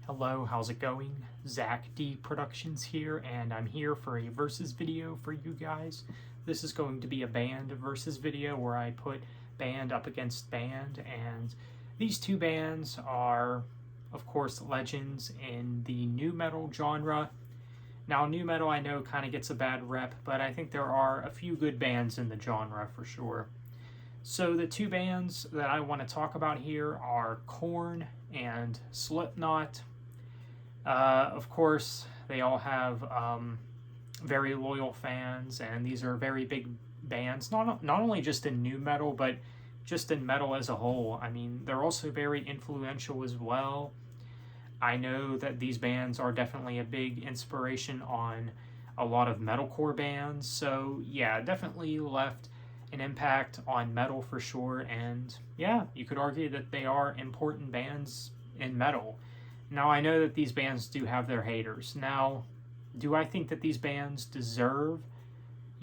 Hello, how's it going? Zach D Productions here, and I'm here for a versus video for you guys. This is going to be a band versus video where I put band up against band, and these two bands are, of course, legends in the nu metal genre. Now, nu metal I know kind of gets a bad rep, but I think there are a few good bands in the genre for sure. So the two bands that I want to talk about here are Korn and Slipknot. Of course, they all have very loyal fans, and these are very big bands, not only just in nu metal, but just in metal as a whole. I mean, they're also very influential as well. I know that these bands are definitely a big inspiration on a lot of metalcore bands, so yeah, definitely left an impact on metal for sure, and yeah, you could argue that they are important bands in metal. Now, I know that these bands do have their haters. Now, do I think that these bands deserve,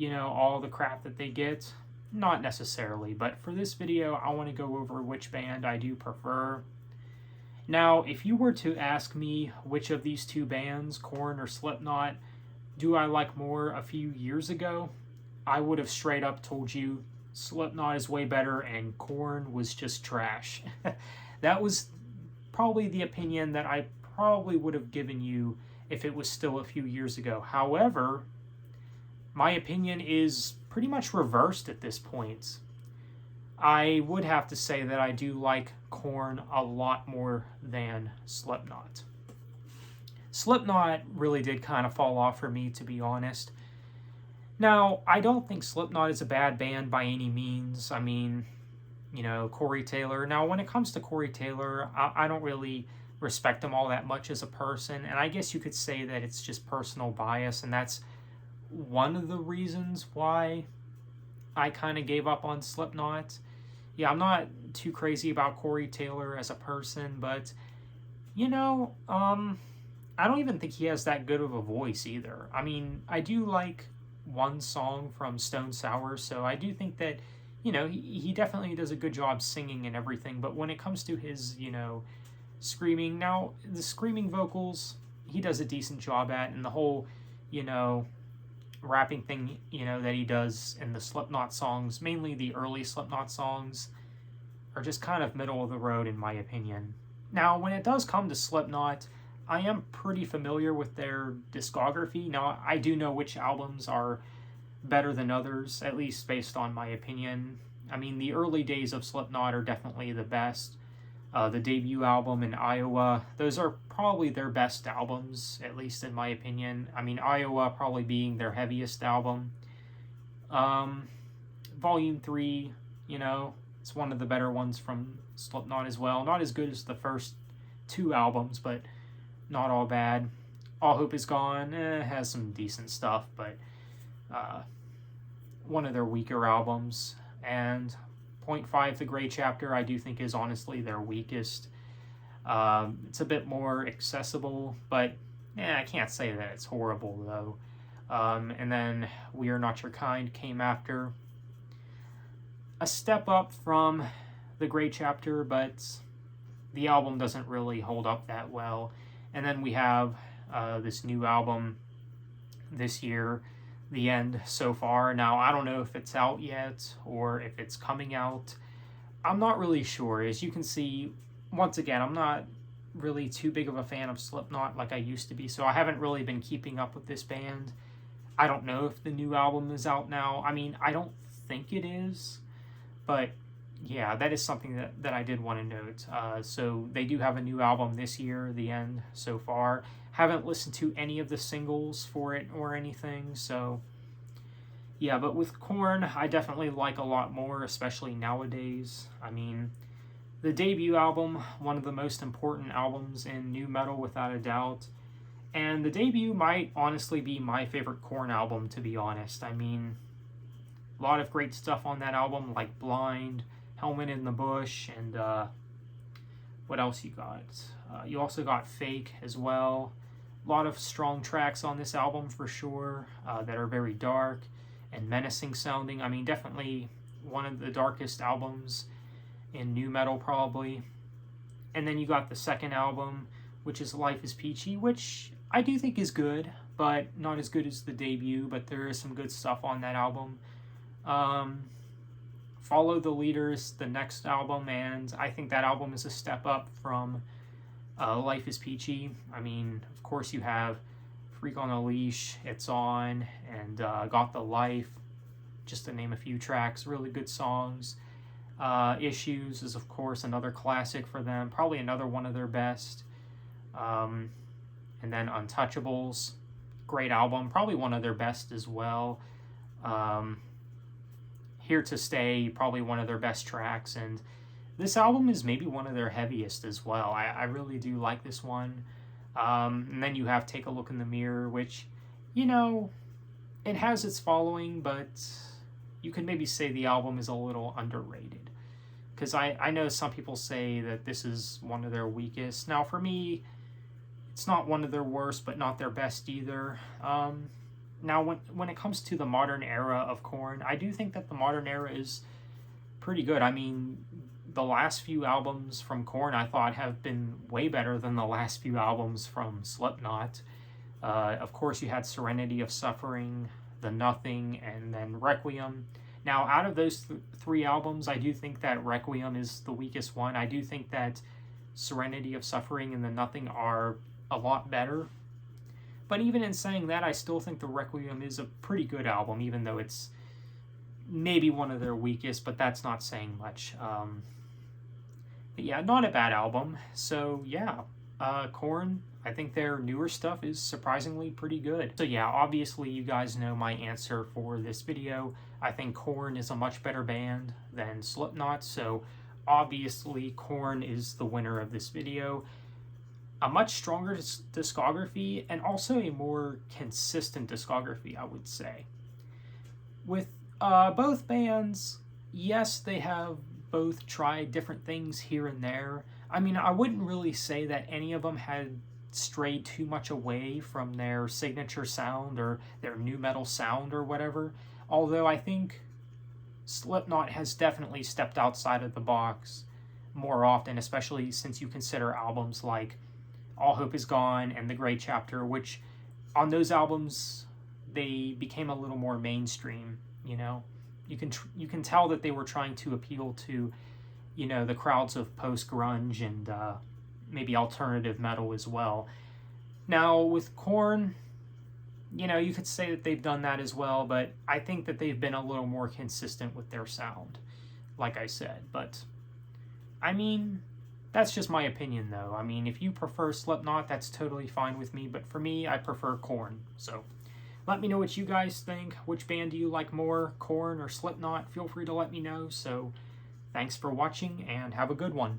all the crap that they get? Not necessarily, but for this video, I want to go over which band I do prefer. Now, if you were to ask me which of these two bands, Korn or Slipknot, do I like more a few years ago, I would have straight up told you Slipknot is way better and Korn was just trash. That was probably the opinion that I probably would have given you if it was still a few years ago. However, my opinion is pretty much reversed at this point. I would have to say that I do like Korn a lot more than Slipknot. Slipknot really did kind of fall off for me, to be honest. Now, I don't think Slipknot is a bad band by any means. I mean, Corey Taylor. Now, when it comes to Corey Taylor, I don't really respect him all that much as a person, and I guess you could say that it's just personal bias, and that's one of the reasons why I kind of gave up on Slipknot. Yeah, I'm not too crazy about Corey Taylor as a person, but, I don't even think he has that good of a voice either. I mean, I do like one song from Stone Sour, so I do think that he definitely does a good job singing and everything, but when it comes to his, screaming, now, the screaming vocals, he does a decent job at, and the whole, rapping thing, that he does in the Slipknot songs, mainly the early Slipknot songs, are just kind of middle of the road, in my opinion. Now, when it does come to Slipknot, I am pretty familiar with their discography. Now, I do know which albums are better than others, at least based on my opinion. I mean, the early days of Slipknot are definitely the best. The debut album in Iowa, those are probably their best albums, at least in my opinion. I mean, Iowa probably being their heaviest album. Volume 3, it's one of the better ones from Slipknot as well. Not as good as the first two albums, but not all bad. All Hope Is Gone has some decent stuff, but one of their weaker albums. And Point 5, The Gray Chapter, I do think is honestly their weakest. It's a bit more accessible, but I can't say that it's horrible though. And then We Are Not Your Kind came after. A step up from The Gray Chapter, but the album doesn't really hold up that well. And then we have this new album this year, The End So Far. Now, I don't know if it's out yet or if it's coming out. I'm not really sure. As you can see, once again, I'm not really too big of a fan of Slipknot like I used to be, so I haven't really been keeping up with this band. I don't know if the new album is out now. I mean, I don't think it is, but yeah, that is something that I did want to note. So they do have a new album this year, The End So Far. Haven't listened to any of the singles for it or anything, so yeah, but with Korn, I definitely like a lot more, especially nowadays. I mean, the debut album, one of the most important albums in nu metal without a doubt, and the debut might honestly be my favorite Korn album, to be honest. I mean, a lot of great stuff on that album, like Blind, Helmet in the Bush, and what else you got? You also got Fake as well. A lot of strong tracks on this album for sure, that are very dark and menacing sounding. I mean, definitely one of the darkest albums in nu metal probably. And then you got the second album, which is Life is Peachy, which I do think is good, but not as good as the debut, but there is some good stuff on that album. Follow the Leaders, the next album, and I think that album is a step up from Life is Peachy. I mean, of course you have Freak on a Leash, It's On, and Got the Life, just to name a few tracks, really good songs. Issues is, of course, another classic for them, probably another one of their best. And then Untouchables, great album, probably one of their best as well. Here to Stay, probably one of their best tracks, and this album is maybe one of their heaviest as well. I really do like this one. And then you have Take a Look in the Mirror, which, you know, it has its following, but you could maybe say the album is a little underrated. Because I know some people say that this is one of their weakest. Now, for me, it's not one of their worst, but not their best either. Now, when it comes to the modern era of Korn, I do think that the modern era is pretty good. I mean, the last few albums from Korn I thought have been way better than the last few albums from Slipknot. Of course, you had Serenity of Suffering, The Nothing, and then Requiem. Now, out of those three albums, I do think that Requiem is the weakest one. I do think that Serenity of Suffering and The Nothing are a lot better. But even in saying that, I still think the Requiem is a pretty good album, even though it's maybe one of their weakest, but that's not saying much. But yeah, not a bad album. So yeah, Korn, I think their newer stuff is surprisingly pretty good. So yeah, obviously you guys know my answer for this video. I think Korn is a much better band than Slipknot, so obviously Korn is the winner of this video. A much stronger discography, and also a more consistent discography, I would say. With both bands, yes, they have both tried different things here and there. I mean, I wouldn't really say that any of them had strayed too much away from their signature sound or their nu metal sound or whatever. Although I think Slipknot has definitely stepped outside of the box more often, especially since you consider albums like All Hope Is Gone and The Gray Chapter, which on those albums, they became a little more mainstream, you know? You can tell that they were trying to appeal to, you know, the crowds of post-grunge and maybe alternative metal as well. Now, with Korn, you know, you could say that they've done that as well, but I think that they've been a little more consistent with their sound, like I said. But, I mean, that's just my opinion, though. I mean, if you prefer Slipknot, that's totally fine with me, but for me, I prefer Korn, so let me know what you guys think. Which band do you like more, Korn or Slipknot? Feel free to let me know. So, thanks for watching, and have a good one.